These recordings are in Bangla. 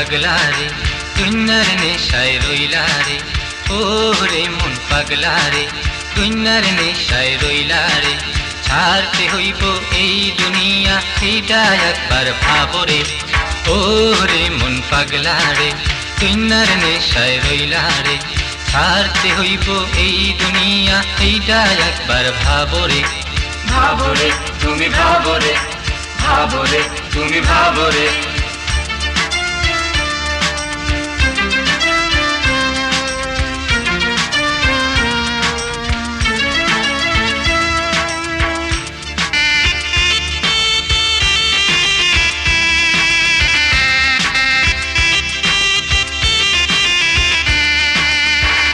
পাগলা রে দুনিয়ার নেশায় রইলা রে, ও রে মন পাগলা রে দুনিয়ার নেশায় রইলা রে। ছাড়তে হইব এই দুনিয়া এইটা একবার ভাবো রে, ও রে মন পাগলা রে দুনিয়ার নেশায় রইলা রে। ছাড়তে হইব এই দুনিয়া এইটা একবার ভাবো রে। ভাবো রে তুমি ভাবো রে, ভাবো রে তুমি ভাবো রে।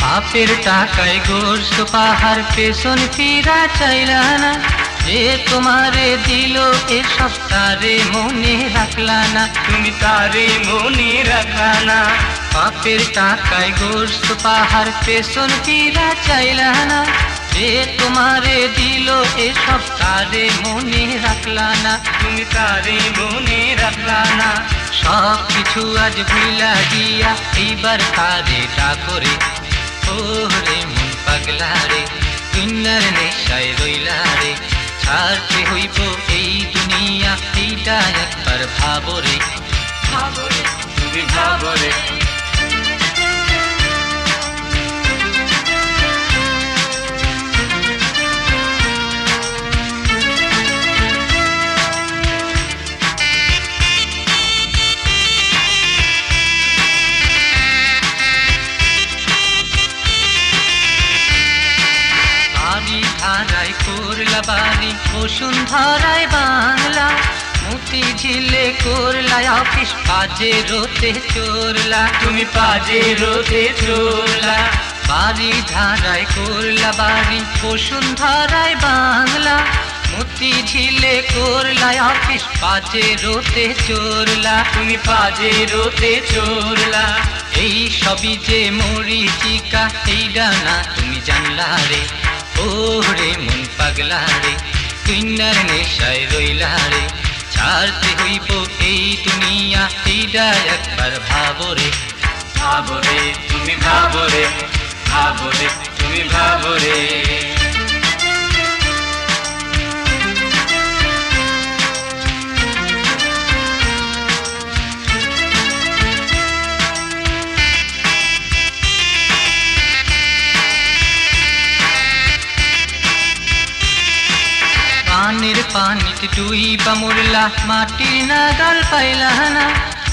বাপের টাকায় গোস্ত পাহাড় পেছন ফিরা চাইলা না, যে তোমারে দিল এ সপ্তাহে মনে রাখলা না, তুমি তারে মনে রাখা না। বাপের টাকায় গোস্ত পাহাড় পেছন ফিরা চাইলা না, যে তোমারে দিল এ সপ্তাহে মনে রাখলা না, তুমি তারে মনে রাখলা না। সব কিছু আজ ভুলা গিয়া এইবার তারে ডাকো রে, ও রে মন পাগলা রে দুনিয়ার নেশায় রইলা রে। ছাড়তে হইব এই দুনিয়া এইটা একবার ভাবো রে। ভাবো রে তুমি ভাবো রে। বাড়ি ধারায় করলা বাড়ি বসুন্ধরায় বাংলা, মতি ঝিলে করলা অফিস পাজে রোতে চোরলা, তুমি পাজে রোতে চোরলা। বাড়ি ধারায় করলা বাড়ি বসুন্ধরায় বাংলা, মতি ঝিলে করলা অফিস পাজে রোতে চোরলা, তুমি পাজে রোতে চোরলা। এই সবই যে মরিচিকা এইটা না তুমি জানলা রে, ও রে মন পাগলা রে দুনিয়ার নেশায় রইলা রে। ছাড়তে হইব এই দুনিয়া এইটা একবার ভাবো রে। ভাবো রে তুমি ভাবো রে, ভাবো রে তুমি ভাবো রে। পানির পানিতে ডুইবা মরলা মাটির নাগাল পাইলা না,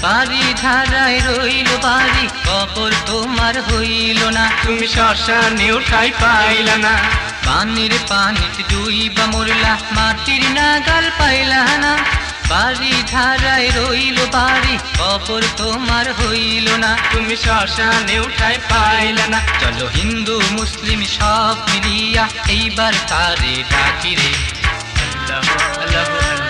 বাড়ি ধারায় রইল বাড়ি কবর তোমার হইল না, তুমি শ্মশানে উঠাই পাইলা না। পানির পানিতে ডুইবা মরলা মাটির নাগাল পাইলা না, বাড়ি ধারায় রইল বাড়ি কবর তোমার হইল না, তুমি শ্মশানে উঠাই পাইলা না। চলো হিন্দু মুসলিম সব মিলিয়া এইবার তারে ডাকি রে। আল্লাহু আল্লাহু